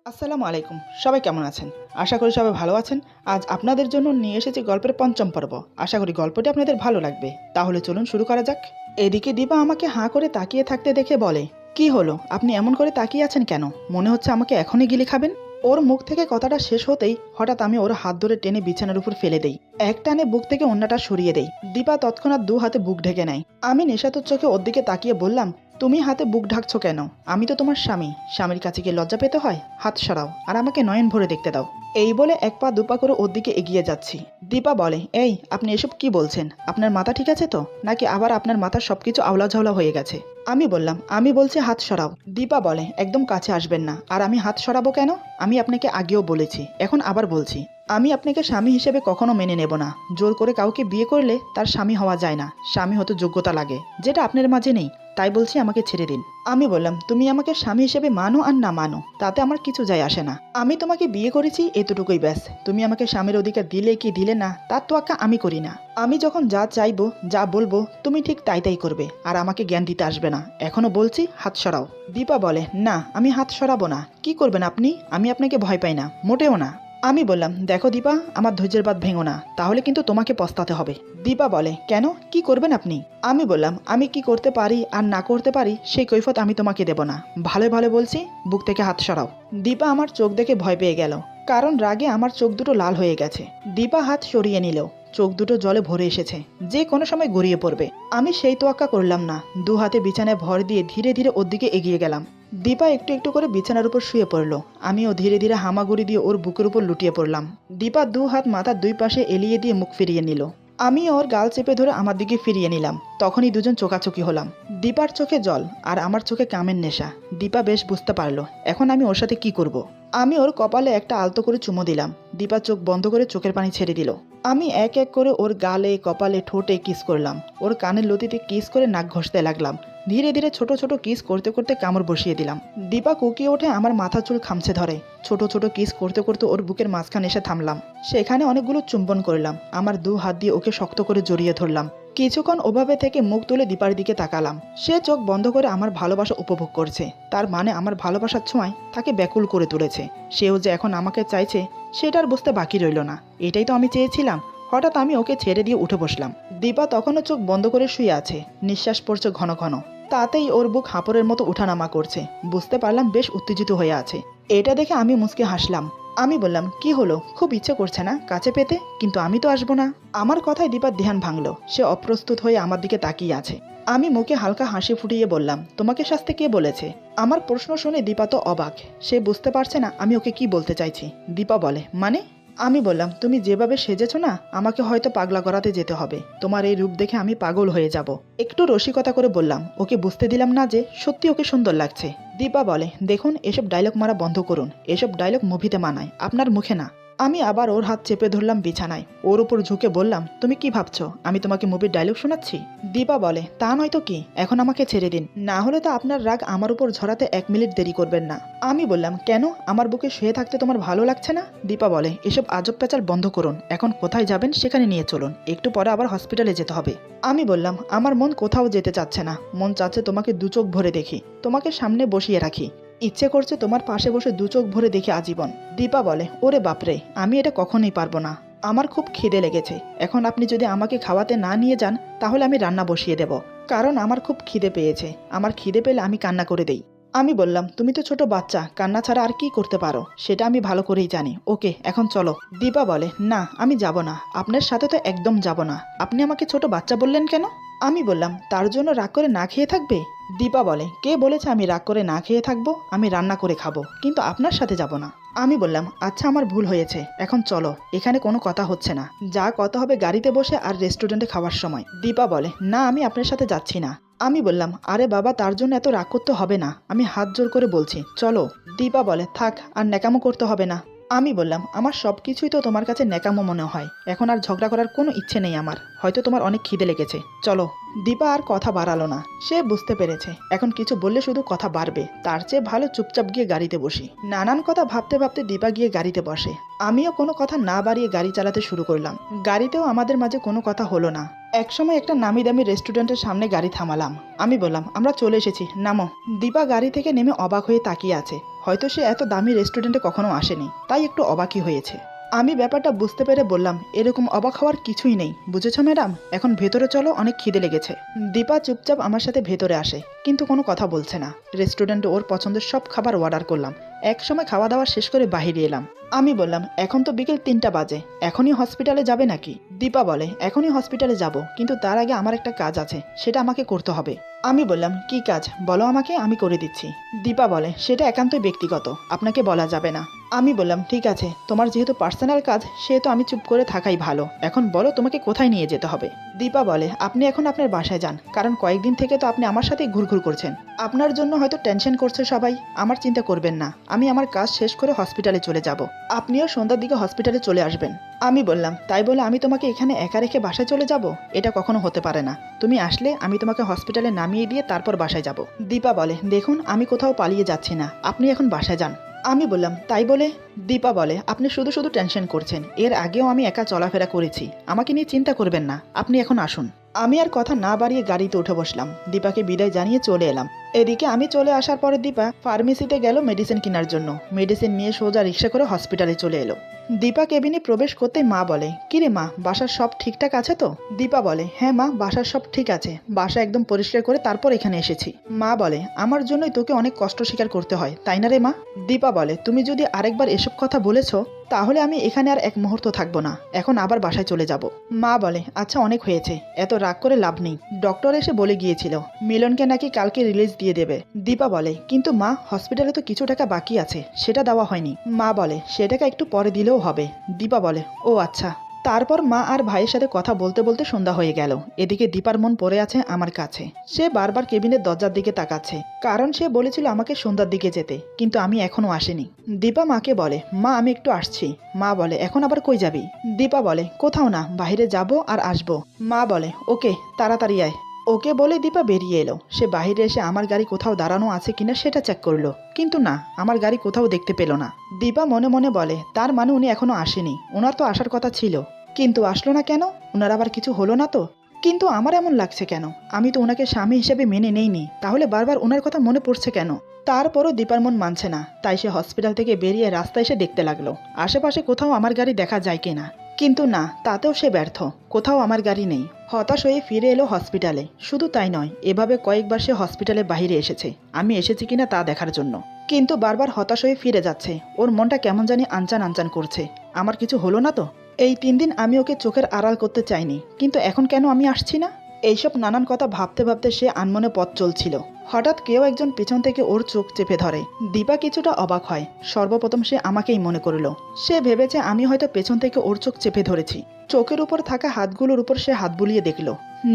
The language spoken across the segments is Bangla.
আসসালামু আলাইকুম। সবাই কেমন আছেন? আশা করি সবাই ভালো আছেন। আজ আপনাদের জন্য নিয়ে এসেছি গল্পের পঞ্চম পর্ব। আশা করি গল্পটি আপনাদের ভালো লাগবে। তাহলে চলুন শুরু করা যাক। এদিকে দীপা আমাকে হাঁ করে তাকিয়ে থাকতে দেখে বলে, কি হলো, আপনি এমন করে তাকিয়ে আছেন কেন? মনে হচ্ছে আমাকে এখনই গিলে খাবেন। ওর মুখ থেকে কথাটা শেষ হতেই হঠাৎ আমি ওর হাত ধরে টেনে বিছানার উপর ফেলে দেই। এক টানে বুক থেকে অন্যটা সরিয়ে দেই। দীপা তৎক্ষণাৎ দু হাতে বুক ঢেকে নেয়। আমি নেশাতুর চোখে ওর দিকে তাকিয়ে বললাম, তুমি হাতে বুক ঢাকছো কেন? আমি তো তোমার স্বামী। স্বামীর কাছে গিয়ে লজ্জা পেতে হয়? হাত সরাও আর আমাকে নয়ন ভরে দেখতে দাও। এই বলে এক পা দুপা করে ওর দিকে এগিয়ে যাচ্ছি। দীপা বলে, এই আপনি এসব কি বলছেন? আপনার মাথা ঠিক আছে তো, নাকি আবার আপনার মাথার সবকিছু আওলা ঝাওলা হয়ে গেছে? আমি বললাম, আমি বলছি হাত সরাও। দীপা বলে, একদম কাছে আসবেন না। আর আমি হাত সরাবো কেন? আমি আপনাকে আগেও বলেছি, এখন আবার বলছি, আমি আপনাকে স্বামী হিসেবে কখনো মেনে নেব না। জোর করে কাউকে বিয়ে করলে তার স্বামী হওয়া যায় না। স্বামী হতে যোগ্যতা লাগে, যেটা আপনার মাঝে নেই। তাই বলছি, আমাকে ছেড়ে দিন। আমি বললাম, তুমি আমাকে স্বামী হিসেবে মানো আর না মানো, তাতে আমার কিছু যায় আসে না। আমি তোমাকে বিয়ে করেছি, এতটুকুই ব্যাস। তুমি আমাকে স্বামীর অধিকার দিলে কি দিলে না, তার তোয়াক্কা আমি করি না। আমি যখন যা চাইবো, যা বলবো, তুমি ঠিক তাই তাই করবে, আর আমাকে জ্ঞান দিতে আসবে না। এখনো বলছি, হাত সরাও। দীপা বলে, না, আমি হাত সরাবো না। কি করবেন আপনি? আমি আপনাকে ভয় পাই না, মোটেও না। আমি বললাম, দেখো দীপা, আমার ধৈর্যের বাঁধ ভেঙো না, তাহলে কিন্তু তোমাকে পস্তাতে হবে। দীপা বলে, কেন, কি করবেন আপনি? আমি বললাম, আমি কি করতে পারি আর না করতে পারি সেই কৈফত আমি তোমাকে দেব না। ভালো ভালো বলছি, বুক থেকে হাত সরাও। দীপা আমার চোখ দেখে ভয় পেয়ে গেল, কারণ রাগে আমার চোখ দুটো লাল হয়ে গেছে। দীপা হাত সরিয়ে নিল, চোখ দুটো জলে ভরে এসেছে, যে কোনো সময় গড়িয়ে পড়বে। আমি সেই তোয়াক্কা করলাম না। দু হাতে বিছানায় ভর দিয়ে ধীরে ধীরে ওর দিকে এগিয়ে গেলাম। দীপা একটু একটু করে বিছানার উপর শুয়ে পড়ল। আমিও ধীরে ধীরে হামাগুড়ি দিয়ে ওর বুকের উপর লুটিয়ে পড়লাম। দীপা দু হাত মাথার দুই পাশে এলিয়ে দিয়ে মুখ ফিরিয়ে নিল। আমি ওর গাল চেপে ধরে আমার দিকে ফিরিয়ে নিলাম। তখনই দুজন চোখাচোখি হলাম। দীপার চোখে জল আর আমার চোখে কামের নেশা। দীপা বেশ বুঝতে পারলো এখন আমি ওর সাথে কি করব। আমি ওর কপালে একটা আলতো করে চুমো দিলাম। দীপা চোখ বন্ধ করে চোখের পানি ছেড়ে দিল। আমি এক এক করে ওর গালে, কপালে, ঠোঁটে কিস করলাম। ওর কানের লতিতে কিস করে নাক ঘষতে লাগলাম। ধীরে ধীরে ছোট ছোট কিস করতে করতে কামড় বসিয়ে দিলাম। দীপা কুকিয়ে ওঠে, আমার মাথা চুল খামছে ধরে। ছোট ছোট কিস করতে করতে ওর বুকের মাঝখানে এসে থামলাম। সেখানে অনেকগুলো চুম্বন করলাম। আমার দু হাত দিয়ে ওকে শক্ত করে জড়িয়ে ধরলাম। কিছুক্ষণ ওভাবে থেকে মুখ তুলে দীপার দিকে তাকালাম। সে চোখ বন্ধ করে আমার ভালোবাসা উপভোগ করছে। তার মানে আমার ভালোবাসার ছোঁয়ায় তাকে ব্যাকুল করে তুলেছে। সেও যে এখন আমাকে চাইছে, সেটার বুঝতে বাকি রইল না। এটাই তো আমি চেয়েছিলাম। হঠাৎ আমি ওকে ছেড়ে দিয়ে উঠে বসলাম। দীপা তখনও চোখ বন্ধ করে শুয়ে আছে, নিঃশ্বাস পড়ছে ঘন ঘন। তাতেই ওর বুক হাঁপড়ের মতো ওঠানামা করছে। বুঝতে পারলাম বেশ উত্তেজিত হয়ে আছে। এটা দেখে আমি মুচকে হাসলাম। আমি বললাম, কি হলো, খুব ইচ্ছে করছে না কাছে পেতে? কিন্তু আমি তো আসবো না। আমার কথায় দীপার ধ্যান ভাঙলো। সে অপ্রস্তুত হয়ে আমার দিকে তাকিয়ে আছে। আমি মুখে হালকা হাসি ফুটিয়ে বললাম, তোমাকে শাস্তে কে বলেছে? আমার প্রশ্ন শুনে দীপা তো অবাক। সে বুঝতে পারছে না আমি ওকে কি বলতে চাইছি। দীপা বলে, মানে? আমি বললাম, তুমি যেভাবে সেজেছো না, আমাকে হয়তো পাগলা করাতে যেতে হবে। তোমার এই রূপ দেখে আমি পাগল হয়ে যাব। একটু রসিকতা করে বললাম, ওকে বুঝতে দিলাম না যে সত্যি ওকে সুন্দর লাগছে। দীপা বলে, দেখুন, এসব ডায়লগ মারা বন্ধ করুন। এসব ডায়লগ মুভিতে মানায়, আপনার মুখে না। আমি আবার ওর হাত চেপে ধরলাম বিছানায়। ওর উপর ঝুঁকে বললাম, তুমি কি ভাবছো আমি তোমাকে মুভির ডায়লগ শোনাচ্ছি? দীপা বলে, তা নয়তো কি, এখন আমাকে ছেড়ে দিন, না হলে তো আপনার রাগ আমার উপর ঝরাতে 1 মিনিট দেরি করবেন না। আমি বললাম, কেন, আমার বুকে শুয়ে থাকতে তোমার ভালো লাগছে না? দীপা বলে, এসব আজব পেঁচাল বন্ধ করুন। এখন কোথায় যাবেন সেখানে নিয়ে চলুন, একটু পরে আবার হসপিটালে যেতে হবে। আমি বললাম, আমার মন কোথাও যেতে চাচ্ছে না। মন চাচ্ছে তোমাকে দু চোখ ভরে দেখি, তোমাকে সামনে বসিয়ে রাখি। ইচ্ছে করছে তোমার পাশে বসে দু চোখ ভরে দেখি আজীবন। দীপা বলে, ওরে বাপরে, আমি এটা কখনোই পারবো না। আমার খুব খিদে লেগেছে। এখন আপনি যদি আমাকে খাওয়াতে না নিয়ে যান, তাহলে আমি রান্না বসিয়ে দেব, কারণ আমার খুব খিদে পেয়েছে। আমার খিদে পেলে আমি কান্না করে দেই। আমি বললাম, তুমি তো ছোট বাচ্চা, কান্না ছাড়া আর কি করতে পারো সেটা আমি ভালো করেই জানি। ওকে, এখন চলো। দীপা বলে, না, আমি যাব না। আপনার সাথে তো একদম যাব না। আপনি আমাকে ছোট বাচ্চা বললেন কেন? আমি বললাম, তার জন্য রাগ করে না খেয়ে থাকবে? দীপা বলে, কে বলেছে আমি রাগ করে না খেয়ে থাকবো? আমি রান্না করে খাবো, কিন্তু আপনার সাথে যাব না। আমি বললাম, আচ্ছা, আমার ভুল হয়েছে, এখন চলো, এখানে কোনো কথা হচ্ছে না। যা কথা হবে গাড়িতে বসে আর রেস্টুরেন্টে খাওয়ার সময়। দীপা বলে, না, আমি আপনার সাথে যাচ্ছি না। আমি বললাম, আরে বাবা, তার জন্য এত রাগ করতে হবে না। আমি হাত জোর করে বলছি, চলো। দীপা বলে, থাক, আর ন্যাকামো করতে হবে না। আমি বললাম, আমার সব কিছুই তো তোমার কাছে ন্যাকামো মনে হয়। এখন আর ঝগড়া করার কোনো ইচ্ছে নেই আমার। হয়তো তোমার অনেক খিদে লেগেছে, চলো। দীপা আর কথা বাড়ালো না। সে বুঝতে পেরেছে এখন কিছু বললে শুধু কথা বাড়বে, তার চেয়ে ভালো চুপচাপ গিয়ে গাড়িতে বসি। নানান কথা ভাবতে ভাবতে দীপা গিয়ে গাড়িতে বসে। আমিও কোনো কথা না বাড়িয়ে গাড়ি চালাতে শুরু করলাম। গাড়িতেও আমাদের মাঝে কোনো কথা হলো না। একসময় একটা নামি দামি রেস্টুরেন্টের সামনে গাড়ি থামালাম। আমি বললাম, আমরা চলে এসেছি, নামো। দীপা গাড়ি থেকে নেমে অবাক হয়ে তাকিয়ে আছে। হয়তো সে এত দামি রেস্টুরেন্টে কখনো আসেনি, তাই একটু অবাকই হয়েছে। আমি ব্যাপারটা বুঝতে পেরে বললাম, এরকম অবাক হওয়ার কিছুই নেই, বুঝেছো ম্যাডাম? এখন ভেতরে চলো, অনেক খিদে লেগেছে। দীপা চুপচাপ আমার সাথে ভেতরে আসে, কিন্তু কোনো কথা বলছে না। রেস্টুরেন্টে ওর পছন্দের সব খাবার অর্ডার করলাম। একসময় খাওয়া দাওয়া শেষ করে বাহিরে এলাম। আমি বললাম, এখন তো বিকেল 3টা বাজে, এখনই হসপিটালে যাবে নাকি? দীপা বলে, এখনই হসপিটালে যাব, কিন্তু তার আগে আমার একটা কাজ আছে, সেটা আমাকে করতে হবে। আমি বললাম, কি কাজ বলো আমাকে, আমি করে দিচ্ছি। দীপা বলে, সেটা একান্তই ব্যক্তিগত, আপনাকে বলা যাবে না। আমি বললাম, ঠিক আছে, তোমার যেহেতু পার্সোনাল কাজ, সেহেতু আমি চুপ করে থাকাই ভালো। এখন বলো তোমাকে কোথায় নিয়ে যেতে হবে। দীপা বলে, আপনি এখন আপনার বাসায় যান, কারণ কয়েকদিন থেকে তো আপনি আমার সাথে ঘুরঘুর করছেন। আপনার জন্য হয়তো টেনশন করছে সবাই, আমার চিন্তা করবেন না, আমি আমার কাজ শেষ করে হসপিটালে চলে যাব। আপনিও সন্ধ্যার দিকে হসপিটালে চলে আসবেন। আমি বললাম, তাই বলে আমি তোমাকে এখানে একা রেখে বাসায় চলে যাব? এটা কখনো হতে পারে না। তুমি আসলে আমি তোমাকে হসপিটালে নামিয়ে দিয়ে তারপর বাসায় যাব। দীপা বলে, দেখুন আমি কোথাও পালিয়ে যাচ্ছি না, আপনি এখন বাসায় যান। আমি বললাম, তাই বলে? দীপা বলে, আপনি শুধু শুধু টেনশন করছেন, এর আগেও আমি একা চলাফেরা করেছি, আমাকে নিয়ে চিন্তা করবেন না, আপনি এখন আসুন। আমি আর কথা না বাড়িয়ে গাড়িতে উঠে বসলাম। দীপাকে বিদায় জানিয়ে চলে এলাম। এদিকে আমি চলে আসার পরে দীপা ফার্মেসিতে গেল মেডিসিন কেনার জন্য। মেডিসিন নিয়ে সোজা রিক্সা করে হসপিটালে চলে এলো। দীপা কেবিনে প্রবেশ করতেই মা বলে, কিরে মা, বাসার সব ঠিকঠাক আছে তো? দীপা বলে, হ্যাঁ মা, বাসার সব ঠিক আছে, বাসা একদম পরিষ্কার করে তারপর এখানে এসেছি। মা বলে, আমার জন্যই তোকে অনেক কষ্ট স্বীকার করতে হয়, তাই না রে মা? দীপা বলে, তুমি যদি আরেকবার এসব কথা বলেছো, তাহলে আমি এখানে আর এক মুহূর্ত থাকবো না, এখন আবার বাসায় চলে যাব। মা বলে, আচ্ছা অনেক হয়েছে, এত রাগ করে লাভ নেই, ডক্টর এসে বলে গিয়েছিল মিলনকে নাকি কালকে রিলিজ দিয়ে দেবে। দীপা বলে, কিন্তু মা, হসপিটালে তো কিছু টাকা বাকি আছে, সেটা দেওয়া হয়নি। মা বলে, সে টাকা একটু পরে দিলেও হবে। দীপা বলে, ও আচ্ছা। তারপর মা আর ভাইয়ের সাথে কথা বলতে বলতে সন্ধ্যা হয়ে গেল। এদিকে দীপার মন পড়ে আছে আমার কাছে। সে বারবার কেবিনের দরজার দিকে তাকাচ্ছে, কারণ সে বলেছিল আমাকে সন্ধ্যার দিকে যেতে, কিন্তু আমি এখনো আসিনি। দীপা মাকে বলে, মা আমি একটু আসছি। মা বলে, এখন আবার কই যাবি? দীপা বলে, কোথাও না, বাইরে যাব আর আসবো। মা বলে, ওকে, তাড়াতাড়ি আয়। ওকে বলে দীপা বেরিয়ে এলো। সে বাইরে এসে আমার গাড়ি কোথাও দাঁড়ানো আছে কিনা সেটা চেক করলো, কিন্তু না, আমার গাড়ি কোথাও দেখতে পেল না। দীপা মনে মনে বলে, তার মানে উনি এখনো আসেনি, ওনার তো আসার কথা ছিল, কিন্তু আসলো না কেন? ওনার আবার কিছু হলো না তো? কিন্তু আমার এমন লাগছে কেন? আমি তো ওনাকে স্বামী হিসেবে মেনে নেইনি, তাহলে বারবার ওনার কথা মনে পড়ছে কেন? তারপরও দীপার মন মানছে না, তাই সে হসপিটাল থেকে বেরিয়ে রাস্তায় এসে দেখতে লাগলো আশেপাশে কোথাও আমার গাড়ি দেখা যায় কিনা। কিন্তু না, তাতেও সে ব্যর্থ, কোথাও আমার গাড়ি নেই। হতাশ হয়ে ফিরে এলো হসপিটালে। শুধু তাই নয়, এভাবে কয়েকবার সে হসপিটালে বাইরে এসেছে আমি এসেছি কিনা তা দেখার জন্য, কিন্তু বারবার হতাশ হয়ে ফিরে যাচ্ছে। ওর মনটা কেমন জানি আনচান আনচান করছে, আমার কিছু হলো না তো? এই 3 দিন আমি ওকে চোখের আড়াল করতে চাইনি, কিন্তু এখন কেন আমি আসছি না? এইসব নানান কথা ভাবতে ভাবতে সে আনমনে পথ চলছিল। হঠাৎ কেউ একজন পেছন থেকে ওর চোখ চেপে ধরে। দীপা কিছুটা অবাক হয়। সর্বপ্রথম সে আমাকেই মনে করলো। সে ভেবেছে আমি হয়তো পেছন থেকে ওর চোখ চেপে ধরেছি। চোখের উপর থাকা হাতগুলোর উপর সে হাত বুলিয়ে দেখল,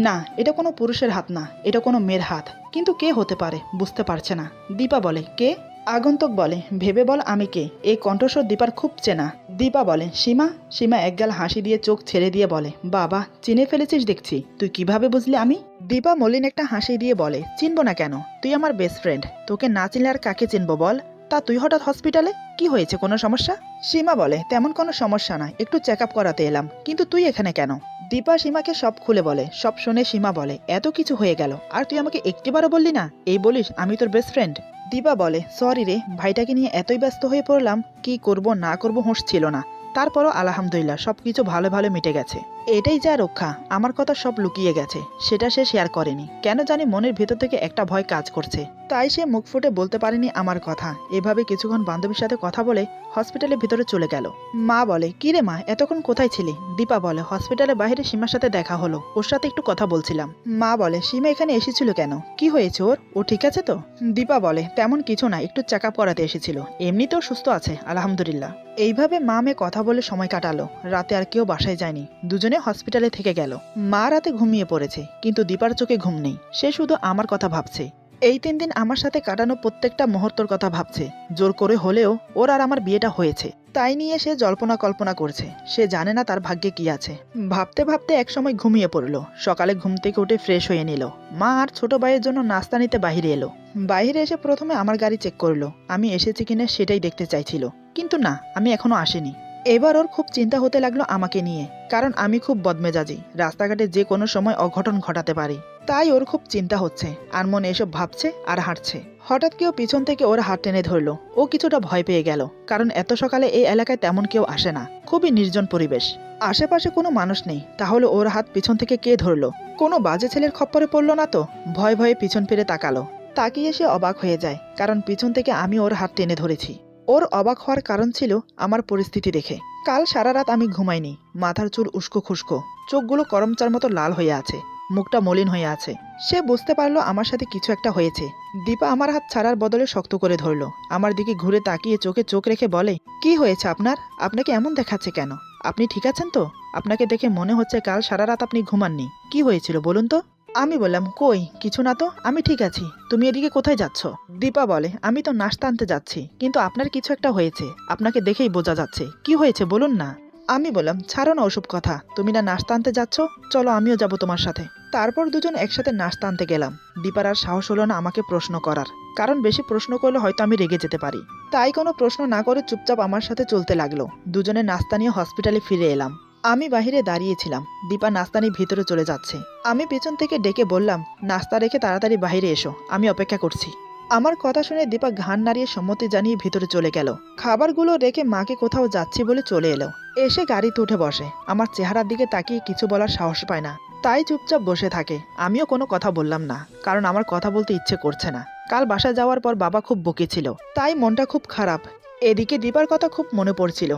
না, এটা কোনো পুরুষের হাত না, এটা কোনো মেয়ের হাত। কিন্তু কে হতে পারে বুঝতে পারছে না। দীপা বলে, কে? আগন্তুক বলে, ভেবে বল আমি কে। এই কণ্ঠস্বর দীপার খুব চেনা। দীপা বলে, সীমা। সীমা একগাল হাসি দিয়ে চোখ ছেড়ে দিয়ে বলে, বাবা, চিনে ফেলেছিস দেখছি, তুই কিভাবে বুঝলি আমি? দীপা মলিন একটা হাসি দিয়ে বলে, চিনবো না কেন, তুই আমার বেস্ট ফ্রেন্ড, তোকে না চিনলে আর কাকে চিনবো বল? তা তুই হঠাৎ হসপিটালে, কি হয়েছে, কোনো সমস্যা? সীমা বলে, তেমন কোনো সমস্যা না, একটু চেক আপ করাতে এলাম, কিন্তু তুই এখানে কেন? দীপা সীমাকে সব খুলে বলে। সব শুনে সীমা বলে, এত কিছু হয়ে গেল আর তুই আমাকে একটিবারও বললি না, এই বলিস আমি তোর বেস্ট ফ্রেন্ড? দীপা বলে, সরি রে, ভাইটাকে নিয়ে এতই ব্যস্ত হয়ে পড়লাম, কি করব না করব হুঁশ ছিল না। তারপরও আলহামদুলিল্লাহ সবকিছু ভালো ভালো মিটে গেছে। এটাই যা রক্ষা, আমার কথা সব লুকিয়ে গেছে, সেটা সে শেয়ার করেনি। কেন জানি মনের ভেতর থেকে একটা ভয় কাজ করছে, তাই সে মুখ ফুটে বলতে পারেনি আমার কথা। এভাবে কিছুক্ষণ বান্ধবীর সাথে কথা বলে হসপিটালের ভিতরে চলে গেল। মা বলে, কি রে মা, এতক্ষণ কোথায় ছিলি? দীপা বলে, হসপিটালের বাইরে সীমার সাথে দেখা হলো, ওর সাথে একটু কথা বলছিলাম। মা বলে, সীমা এখানে এসেছিল কেন, কি হয়েছে ওর, ও ঠিক আছে তো? দীপা বলে, তেমন কিছু না, একটু চেক আপ করাতে এসেছিল, এমনিতেও সুস্থ আছে আলহামদুলিল্লাহ। এইভাবে মা মেয়ে কথা বলে সময় কাটালো। রাতে আর কেউ বাসায় যায়নি, দুজনে হসপিটালে থেকে গেল। মা রাতে ঘুমিয়ে পড়েছে, কিন্তু দীপার চোখে ঘুম নেই, সে শুধু আমার কথা ভাবছে। এই 3 দিন আমার সাথে কাটানো প্রত্যেকটা মুহূর্তের কথা ভাবছে। জোর করে হলেও ওর আর আমার বিয়েটা হয়েছে, তাই নিয়ে সে জল্পনা কল্পনা করছে। সে জানে না তার ভাগ্যে কি আছে। ভাবতে ভাবতে একসময় ঘুমিয়ে পড়লো। সকালে ঘুম থেকে উঠে ফ্রেশ হয়ে নিল। মা আর ছোট ভাইয়ের জন্য নাস্তা নিতে বাইরে এলো। বাইরে এসে প্রথমে আমার গাড়ি চেক করলো, আমি এসেছি কিনা সেটাই দেখতে চাইছিল, কিন্তু না, আমি এখনো আসিনি। এবার ওর খুব চিন্তা হতে লাগলো আমাকে নিয়ে, কারণ আমি খুব বদমেজাজি, রাস্তাঘাটে যে কোনো সময় অঘটন ঘটাতে পারি। তাই ওর খুব চিন্তা হচ্ছে, আর মনে এসব ভাবছে আর হাঁটছে। হঠাৎ কেউ পিছন থেকে ওর হাত টেনে ধরলো। ও কিছুটা ভয় পেয়ে গেল, কারণ এত সকালে এই এলাকায় তেমন কেউ আসে না, খুবই নির্জন পরিবেশ, আশেপাশে কোনো মানুষ নেই। তাহলে ওর হাত পিছন থেকে কে ধরলো? কোনো বাজে ছেলের খপ্পরে পড়লো না তো? ভয়ে ভয়ে পিছন ফিরে তাকালো। তাকিয়ে সে অবাক হয়ে যায়, কারণ পিছন থেকে আমি ওর হাত টেনে ধরেছি। ওর অবাক হওয়ার কারণ ছিল আমার পরিস্থিতি দেখে। কাল সারা রাত আমি ঘুমাইনি, মাথার চুল উস্কো খুস্কো, চোখগুলো করমচার মতো লাল হয়ে আছে, মুখটা মলিন হয়ে আছে। সে বুঝতে পারলো আমার সাথে কিছু একটা হয়েছে। দীপা আমার হাত ছাড়ার বদলে শক্ত করে ধরলো। আমার দিকে ঘুরে তাকিয়ে চোখে চোখ রেখে বলে, কি হয়েছে আপনার? আপনাকে এমন দেখাচ্ছে কেন? আপনি ঠিক আছেন তো? আপনাকে দেখে মনে হচ্ছে কাল সারা রাত আপনি ঘুমাননি। কি হয়েছিল বলুন তো? আমি বললাম, কই কিছু না তো, আমি ঠিক আছি। তুমি এদিকে কোথায় যাচ্ছ? দীপা বলে, আমি তো নাস্তা আনতে যাচ্ছি, কিন্তু আপনার কিছু একটা হয়েছে, আপনাকে দেখেই বোঝা যাচ্ছে। কি হয়েছে বলুন না। আমি বললাম, ছাড়ো না ওসব কথা, তুমি না নাস্তা আনতে যাচ্ছ, চলো আমিও যাব তোমার সাথে। তারপর দুজন একসাথে নাস্তা আনতে গেলাম। দীপার আর সাহস হলো না আমাকে প্রশ্ন করার, কারণ বেশি প্রশ্ন করলে হয়তো আমি রেগে যেতে পারি। তাই কোনো প্রশ্ন না করে চুপচাপ আমার সাথে চলতে লাগলো। দুজনে নাস্তা নিয়ে হসপিটালে ফিরে এলাম। আমি বাহিরে দাঁড়িয়েছিলাম, দীপা নাস্তা নিয়ে ভিতরে চলে যাচ্ছে। আমি পেছন থেকে ডেকে বললাম, নাস্তা রেখে তাড়াতাড়ি বাইরে এসো, আমি অপেক্ষা করছি। আমার কথা শুনে দীপা ঘাড় নাড়িয়ে সম্মতি জানিয়ে ভিতরে চলে গেল। খাবারগুলো রেখে মাকে কোথাও যাচ্ছি বলে চলে এলো। এসে গাড়িতে উঠে বসে। আমার চেহারার দিকে তাকিয়ে কিছু বলার সাহস পায় না, তাই চুপচাপ বসে থাকে। আমিও কোনো কথা বললাম না, কারণ আমার কথা বলতে ইচ্ছে করছে না। কাল বাসায় যাওয়ার পর বাবা খুব বকেছিল, তাই মনটা খুব খারাপ। এদিকে দীপার কথা খুব মনে পড়ছিল।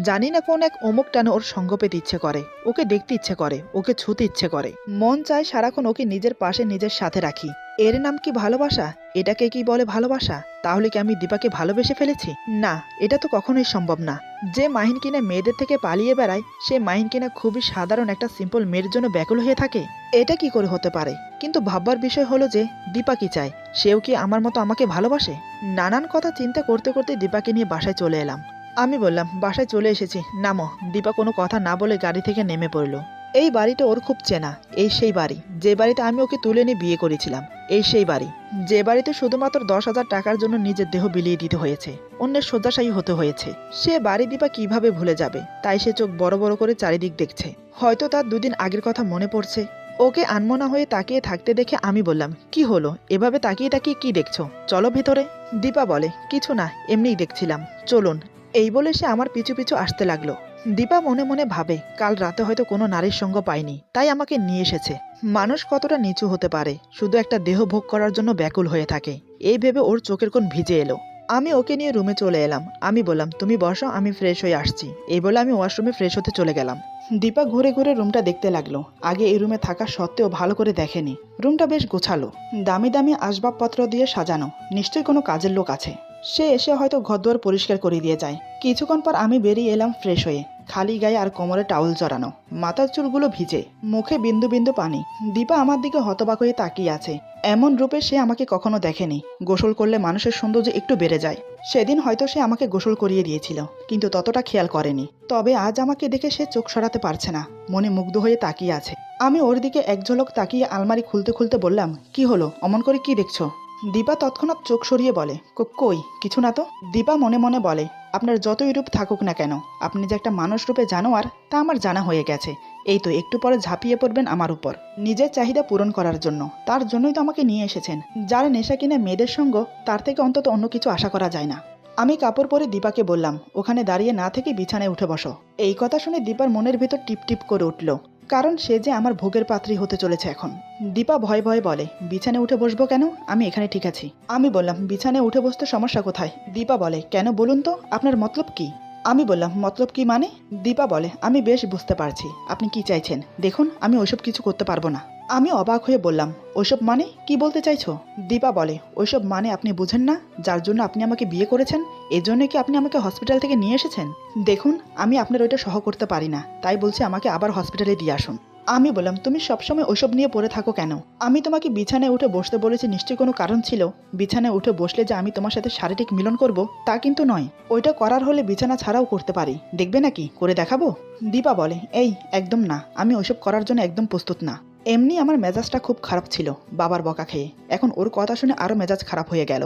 জানি না কোন এক অমুক টানে ওর সঙ্গ পেতে ইচ্ছে করে, ওকে দেখতে ইচ্ছে করে, ওকে ছুতে ইচ্ছে করে। মন চায় সারাক্ষণ ওকে নিজের পাশে নিজের সাথে রাখি। এর নাম কি ভালোবাসা? এটাকে কি বলে ভালোবাসা? তাহলে কি আমি দীপাকে ভালোবেসে ফেলেছি? না, এটা তো কখনোই সম্ভব না। যে মাহিন কিনা মেয়েদের থেকে পালিয়ে বেড়ায়, সে মাহিন কিনা খুবই সাধারণ একটা সিম্পল মেয়ের জন্য ব্যাকুল হয়ে থাকে। এটা কি করে হতে পারে? কিন্তু ভাববার বিষয় হলো যে দীপা কি চায়, সেও কি আমার মতো আমাকে ভালোবাসে? নানান কথা চিন্তা করতে করতে দীপাকে নিয়ে বাসায় চলে এলাম। আমি বললাম, বাসায় চলে এসেছি, নামো। দীপা কোনো কথা না বলে গাড়ি থেকে নেমে পড়লো। এই বাড়িটা ওর খুব চেনা। এই সেই বাড়ি যে বাড়িতে আমি ওকে তুলে নিয়ে বিয়ে করেছিলাম। এই সেই বাড়ি যে বাড়িতে শুধুমাত্র 10,000 টাকার জন্য নিজের দেহ বিলিয়ে দিতে হয়েছে, অন্যের শয্যাশায়ী হতে হয়েছে। সে বাড়ি দীপা কিভাবে ভুলে যাবে? তাই সে চোখ বড় বড় করে চারিদিক দেখছে। হয়তো তার দুদিন আগের কথা মনে পড়ছে। ওকে আনমনা হয়ে তাকিয়ে থাকতে দেখে আমি বললাম, কি হলো, এভাবে তাকিয়ে তাকিয়ে কি দেখছো? চলো ভেতরে। দীপা বলে, কিছু না, এমনিই দেখছিলাম, চলুন। এই বলে সে আমার পিছু পিছু আসতে লাগলো। দীপা মনে মনে ভাবে, কাল রাতে হয়তো কোনো নারীর সঙ্গ পায়নি, তাই আমাকে নিয়ে এসেছে। মানুষ কতটা নিচু হতে পারে, শুধু একটা দেহ ভোগ করার জন্য ব্যাকুল হয়ে থাকে। এই ভেবে ওর চোখের কোণ ভিজে এলো। আমি ওকে নিয়ে রুমে চলে এলাম। আমি বললাম, তুমি বসো, আমি ফ্রেশ হয়ে আসছি। এই বলে আমি ওয়াশরুমে ফ্রেশ হতে চলে গেলাম। দীপা ঘুরে ঘুরে রুমটা দেখতে লাগলো। আগে এই রুমে থাকা সত্ত্বেও ভালো করে দেখেনি। রুমটা বেশ গোছালো, দামি দামি আসবাবপত্র দিয়ে সাজানো। নিশ্চয়ই কোনো কাজের লোক আছে। সে এসে হয়তো ঘরদুয়ার পরিষ্কার করে দিয়ে যায়। কিছুক্ষণ পর আমি বেরিয়ে এলাম ফ্রেশ হয়ে, খালি গায়ে আর কোমরে টাউল জড়ানো, মাথার চুলগুলো ভিজে, মুখে বিন্দু বিন্দু পানি। দীপা আমার দিকে হতবাক হয়ে তাকিয়ে আছে। এমন রূপে সে আমাকে কখনো দেখেনি। গোসল করলে মানুষের সৌন্দর্য একটু বেড়ে যায়। সেদিন হয়তো সে আমাকে গোসল করিয়ে দিয়েছিল, কিন্তু ততটা খেয়াল করেনি। তবে আজ আমাকে দেখে সে চোখ সরাতে পারছে না, মনে মুগ্ধ হয়ে তাকিয়ে আছে। আমি ওর দিকে এক ঝলক তাকিয়ে আলমারি খুলতে খুলতে বললাম, কি হলো, অমন করে কি দেখছো? দীপা তৎক্ষণাৎ চোখ সরিয়ে বলে, কই কিছু না তো। দীপা মনে মনে বলে, আপনার যতই রূপ থাকুক না কেন, আপনি যে একটা মানুষ রূপে জানোয়ার তা আমার জানা হয়ে গেছে। এই তো একটু পরে ঝাঁপিয়ে পড়বেন আমার উপর, নিজের চাহিদা পূরণ করার জন্য। তার জন্যই তো আমাকে নিয়ে এসেছেন। যার নেশা কিনা মেয়েদের সঙ্গ, তার থেকে অন্তত অন্য কিছু আশা করা যায় না। আমি কাপড় পরে দীপাকে বললাম, ওখানে দাঁড়িয়ে না থেকে বিছানায় উঠে বসো। এই কথা শুনে দীপার মনের ভেতর টিপ টিপ করে উঠল, কারণ সে যে আমার ভোগের পাত্রী হতে চলেছে এখন। দীপা ভয়ে ভয়ে বলে, বিছানে উঠে বসবো কেন, আমি এখানে ঠিক আছি। আমি বললাম, বিছানে উঠে বসতে সমস্যা কোথায়? দীপা বলে, কেন বলুন তো, আপনার মতলব কি? আমি বললাম, মতলব কি মানে? দীপা বলে, আমি বেশ বুঝতে পারছি আপনি কি চাইছেন। দেখুন, আমি ওইসব কিছু করতে পারবো না। আমি অবাক হয়ে বললাম, ওইসব মানে কি বলতে চাইছো? দীপা বলে, ওইসব মানে আপনি বুঝেন না, যার জন্য আপনি আমাকে বিয়ে করেছেন, এজন্য কি আপনি আমাকে হসপিটাল থেকে নিয়ে এসেছেন? দেখুন, আমি আপনার ওইটা সহ করতে পারি না, তাই বলছি আমাকে আবার হসপিটালে দিয়ে আসুন। আমি বললাম, তুমি সবসময় ওইসব নিয়ে পড়ে থাকো কেন? আমি তোমাকে বিছানায় উঠে বসতে বলেছি, নিশ্চয়ই কোনো কারণ ছিল। বিছানায় উঠে বসলে যে আমি তোমার সাথে শারীরিক মিলন করব তা কিন্তু নয়। ওইটা করার হলে বিছানা ছাড়াও করতে পারি, দেখবে নাকি, করে দেখাবো? দীপা বলে, এই একদম না, আমি ওইসব করার জন্য একদম প্রস্তুত না। এমনি আমার মেজাজটা খুব খারাপ ছিল বাবার বকা খেয়ে, এখন ওর কথা শুনে আরও মেজাজ খারাপ হয়ে গেল।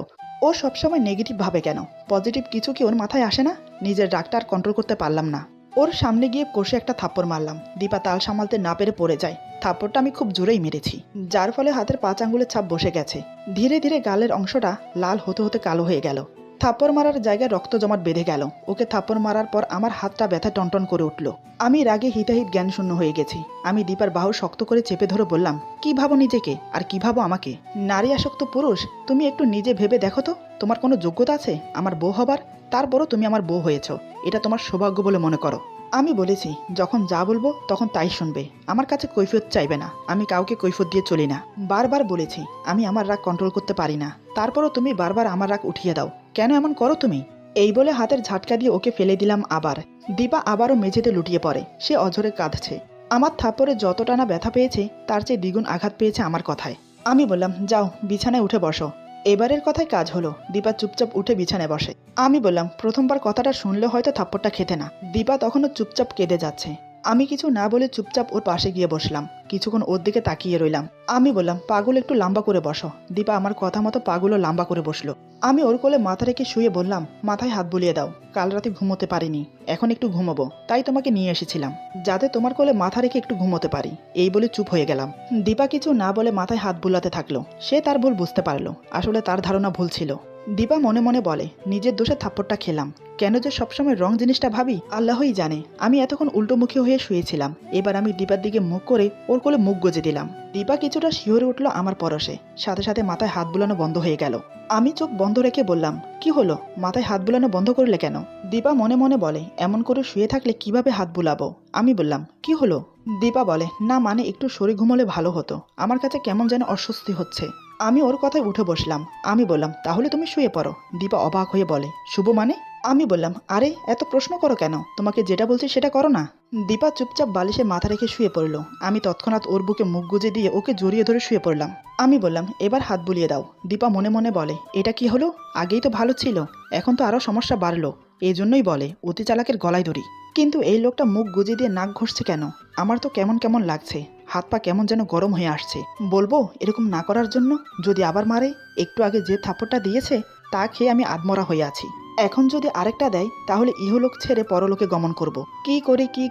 ও সবসময় নেগেটিভ ভাবে কেন? পজিটিভ কিছু কি ওর মাথায় আসে না? নিজের রাগটা আর কন্ট্রোল করতে পারলাম না। ওর সামনে গিয়ে কষে একটা থাপ্পড় মারলাম। দীপা তাল সামালতে না পেরে পড়ে যায়। থাপ্পড়টা আমি খুব জোরেই মেরেছি, যার ফলে হাতের 5 আঙ্গুলের ছাপ বসে গেছে। ধীরে ধীরে গালের অংশটা লাল হতে হতে কালো হয়ে গেল। থাপ্পড় মারার জায়গায় রক্ত জমাট বেঁধে গেল। ওকে থাপ্পড় মারার পর আমার হাতটা ব্যথা টনটন করে উঠল। আমি রাগে হিতাহিত জ্ঞান শূন্য হয়ে গেছি। আমি দীপার বাহু শক্ত করে চেপে ধরে বললাম, কি ভাবো নিজেকে আর কি ভাবো আমাকে? নারী আসক্ত পুরুষ, তুমি একটু নিজে ভেবে দেখো তো, তোমার কোনো যোগ্যতা আছে আমার বউ হবার? তারপরও তুমি আমার বউ হয়েছ, এটা তোমার সৌভাগ্য বলে মনে করো। আমি বলেছি যখন যা বলবো তখন তাই শুনবে, আমার কাছে কৈফিয়ত চাইবে না। আমি কাউকে কৈফিয়ত দিয়ে চলি না। বারবার বলেছি আমি আমার রাগ কন্ট্রোল করতে পারি না, তারপরও তুমি বারবার আমার রাগ উঠিয়ে দাও, কেন এমন করো তুমি? এই বলে হাতের ঝাটকা দিয়ে ওকে ফেলে দিলাম আবার। দীপা আবারও মেঝেতে লুটিয়ে পড়ে। সে অঝরে কাঁদছে। আমার থাপ্পড়ে যতটা না ব্যথা পেয়েছে তার চেয়ে দ্বিগুণ আঘাত পেয়েছে আমার কথায়। আমি বললাম, যাও বিছানায় উঠে বসো। এবারের কথায় কাজ হলো। দীপা চুপচাপ উঠে বিছানায় বসে। আমি বললাম, প্রথমবার কথাটা শুনলে হয়তো থাপ্পড়টা খেতে না। দীপা তখনও চুপচাপ কেঁদে যাচ্ছে। আমি কিছু না বলে চুপচাপ ওর পাশে গিয়ে বসলাম। কিছুক্ষণ ওর দিকে তাকিয়ে রইলাম। আমি বললাম, পাগুলো একটু লম্বা করে বসো। দীপা আমার কথা মতো পাগুলো লম্বা করে বসলো। আমি ওর কোলে মাথা রেখে শুয়ে বললাম, মাথায় হাত বুলিয়ে দাও। কাল রাতে ঘুমোতে পারিনি, এখন একটু ঘুমোবো, তাই তোমাকে নিয়ে এসেছিলাম, যাতে তোমার কোলে মাথা রেখে একটু ঘুমোতে পারি। এই বলে চুপ হয়ে গেলাম। দীপা কিছু না বলে মাথায় হাত বুলাতে থাকলো। সে তার ভুল বুঝতে পারলো। আসলে তার ধারণা ভুল ছিল। দীপা মনে মনে বলে, নিজের দোষে থাপ্পড়টা খেলাম। কেন যে সবসময় রং জিনিসটা ভাবি আল্লাহই জানে। আমি এতক্ষণ উল্টোমুখী হয়ে শুয়েছিলাম। এবার আমি দীপার দিকে মুখ করে ওর কোলে মুখ গজে দিলাম। দীপা কিছুটা শিহরে উঠল আমার পরশে। সাথে সাথে মাথায় হাত বুলানো বন্ধ হয়ে গেল। আমি চোখ বন্ধ রেখে বললাম, কি হলো, মাথায় হাত বুলানো বন্ধ করলে কেন? দীপা মনে মনে বলে, এমন করে শুয়ে থাকলে কিভাবে হাত বুলাবো? আমি বললাম, কি হলো? দীপা বলে, না মানে একটু শরীর ঘুমোলে ভালো হতো, আমার কাছে কেমন যেন অস্বস্তি হচ্ছে। আমি ওর কথায় উঠে বসলাম। আমি বললাম, তাহলে তুমি শুয়ে পড়ো। দীপা অবাক হয়ে বলে, শুভ মানে? আমি বললাম, আরে এত প্রশ্ন করো কেন, তোমাকে যেটা বলছি সেটা করো না। দীপা চুপচাপ বালিশে মাথা রেখে শুয়ে পড়ল। আমি তৎক্ষণাৎ ওর বুকে মুখ গুজে দিয়ে ওকে জড়িয়ে ধরে শুয়ে পড়লাম। আমি বললাম, এবার হাত বুলিয়ে দাও। দীপা মনে মনে বলে, এটা কি হলো? আগেই তো ভালো ছিল, এখন তো আরো সমস্যা বাড়লো। এই জন্যই বলে অতি চালাকের গলায় ধরি। কিন্তু এই লোকটা মুখ গুজে দিয়ে নাক ঘষছে কেন? আমার তো কেমন কেমন লাগছে, হাত পা কেমন যেন গরম হয়ে আসছে। বলবো এরকম না করার জন্য? যদি আবার মারে? একটু আগে যে থাপ্পড়টা দিয়েছে তা খেয়ে আমি আধমরা হয়ে আছি। এখন যদি আরেকটা দেয় তাহলে ইহলোক ছেড়ে পরলোকে গমন করব। কি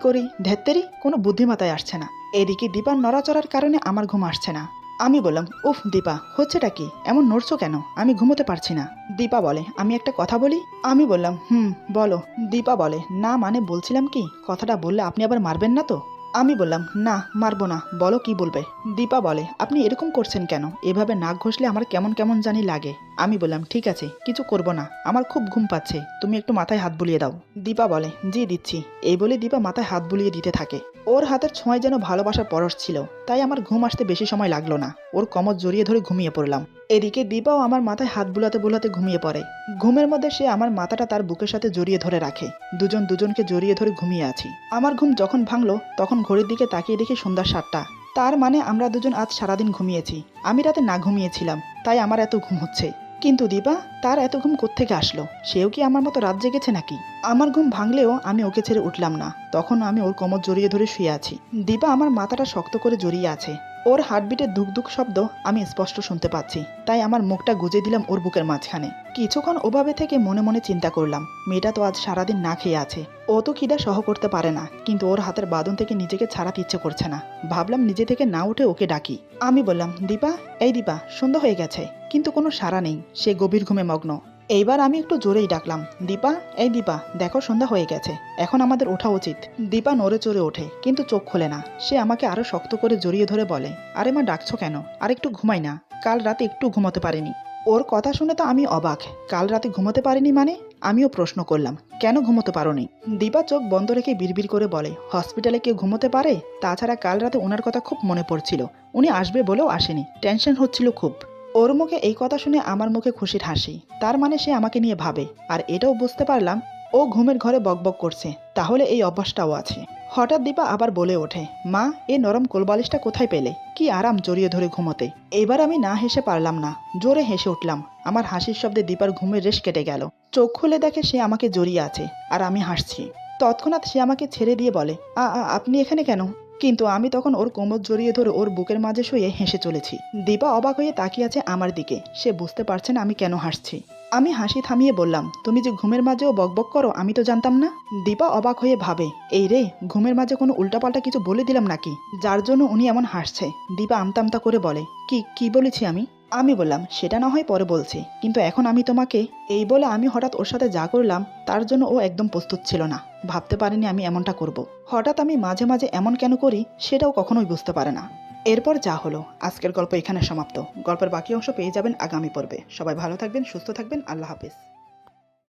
করি ধ্যাত্তেরি, কোনো বুদ্ধিমাতায় আসছে না। এদিকে দীপার নড়াচড়ার কারণে আমার ঘুম আসছে না। আমি বললাম, উফ দীপা, হচ্ছেটা কি? এমন নড়ছো কেন? আমি ঘুমোতে পারছি না। দীপা বলে, আমি একটা কথা বলি? আমি বললাম, বলো। দীপা বলে, না মানে বলছিলাম কি, কথাটা বললে আপনি আবার মারবেন না তো? আমি বললাম, না মারবো না, বলো কি বলবে। দীপা বলে, আপনি এরকম করছেন কেন? এভাবে নাক ঘষলে আমার কেমন কেমন জানি লাগে। আমি বললাম, ঠিক আছে, কিছু করব না, আমার খুব ঘুম পাচ্ছে, তুমি একটু মাথায় হাত বুলিয়ে দাও। দীপা বলে, জি দিচ্ছি। এই বলে দীপা মাথায় হাত বুলিয়ে দিতে থাকে। ওর হাতের ছোঁয়ায় যেন ভালোবাসার পরশ ছিল, তাই আমার ঘুম আসতে বেশি সময় লাগলো না। ওর কমর জড়িয়ে ধরে ঘুমিয়ে পড়লাম। এদিকে দীপাও আমার মাথায় হাত বুলাতে বুলাতে ঘুমিয়ে পড়ে। ঘুমের মধ্যে সে আমার মাথাটা তার বুকের সাথে জড়িয়ে ধরে রাখে। দুজন দুজনকে জড়িয়ে ধরে ঘুমিয়ে আছি। আমার ঘুম যখন ভাঙলো তখন ঘড়ির দিকে তাকিয়ে দেখি সন্ধ্যা 7টা। তার মানে আমরা দুজন আজ সারাদিন ঘুমিয়েছি। আমি রাতে না ঘুমিয়েছিলাম, তাই আমার এত ঘুম হচ্ছে। কিন্তু দীপা, তার এত ঘুম কোত্থেকে আসলো? সেও কি আমার মতো রাত জেগেছে নাকি? আমার ঘুম ভাঙলেও আমি ওকে ছেড়ে উঠলাম না। তখন আমি ওর কোমর জড়িয়ে ধরে শুয়ে আছি। দীপা আমার মাথাটা শক্ত করে জড়িয়ে আছে। ওর হার্টবিটের ধুক ধুক শব্দ আমি স্পষ্ট শুনতে পাচ্ছি, তাই আমার মুখটা গুজে দিলাম ওর বুকের মাঝখানে। কিছুক্ষণ ওভাবে থেকে মনে মনে চিন্তা করলাম, মেয়েটা তো আজ সারাদিন না খেয়ে আছে, ও তো খিদা সহ করতে পারে না, কিন্তু ওর হাতের বাঁধন থেকে নিজেকে ছাড়াতে ইচ্ছে করছে না। ভাবলাম নিজে থেকে না উঠে ওকে ডাকি। আমি বললাম, দীপা, এই দীপা, সন্ধ্যা হয়ে গেছে, কিন্তু কোনো সাড়া নেই। সে গভীর ঘুমে মগ্ন। এইবার আমি একটু জোরেই ডাকলাম, দীপা, এই দীপা, দেখো সন্ধ্যা হয়ে গেছে, এখন আমাদের ওঠা উচিত। দীপা নড়ে চড়ে ওঠে, কিন্তু চোখ খোলে না। সে আমাকে আরো শক্ত করে জড়িয়ে ধরে বলে, আরে মা, ডাকছো কেন? আর একটু ঘুমাই না? কাল রাতে একটু ঘুমাতে পারিনি। ওর কথা শুনে তো আমি অবাক। কাল রাতে ঘুমোতে পারিনি মানে? আমিও প্রশ্ন করলাম, কেন ঘুমোতে পারোনি? দীপা চোখ বন্ধ রেখে বিড়বিড় করে বলে, হসপিটালে কেউ ঘুমোতে পারে? তাছাড়া কাল রাতে ওনার কথা খুব মনে পড়ছিল। উনি আসবে বলেও আসেনি, টেনশন হচ্ছিল খুব। ওর মুখে এই কথা শুনে আমার মুখে খুশির হাসি। তার মানে সে আমাকে নিয়ে ভাবে। আর এটাও বুঝতে পারলাম ও ঘুমের ঘরে বকবক করছে, তাহলে এই অভ্যাসটাও আছে। হঠাৎ দীপা আবার বলে ওঠে, মা, এই নরম কোলবালিশটা কোথায় পেলে? কি আরাম জড়িয়ে ধরে ঘুমোতে। এবার আমি না হেসে পারলাম না, জোরে হেসে উঠলাম। আমার হাসির শব্দে দীপার ঘুমের রেশ কেটে গেল। চোখ খুলে দেখে সে আমাকে জড়িয়ে আছে আর আমি হাসছি। তৎক্ষণাৎ সে আমাকে ছেড়ে দিয়ে বলে, আপনি এখানে কেন? কিন্তু আমি তখন ওর কোমর জড়িয়ে ধরে ওর বুকের মাঝে শুয়ে হেসে চলেছি। দীপা অবাক হয়ে তাকিয়ে আছে আমার দিকে। সে বুঝতে পারছে না আমি কেন হাসছি। আমি হাসি থামিয়ে বললাম, তুমি যে ঘুমের মাঝেও বকবক করো আমি তো জানতাম না। দীপা অবাক হয়ে ভাবে, এই রে, ঘুমের মাঝে কোনো উল্টাপাল্টা কিছু বলে দিলাম নাকি, যার জন্য উনি এমন হাসছে। দীপা আমতা আমতা করে বলে, কি কি বলেছি আমি? আমি বললাম, সেটা না হয় পরে বলছি, কিন্তু এখন আমি তোমাকে। এই বলে আমি হঠাৎ ওর সাথে যা করলাম তার জন্য ও একদম প্রস্তুত ছিল না। ভাবতে পারিনি আমি এমনটা করব। হঠাৎ আমি মাঝে মাঝে এমন কেন করি সেটাও কখনোই বুঝতে পারে না। এরপর যা হলো, আজকের গল্প এখানে সমাপ্ত। গল্পের বাকি অংশ পেয়ে যাবেন আগামী পর্বে। সবাই ভালো থাকবেন, সুস্থ থাকবেন, আল্লাহ হাফেজ।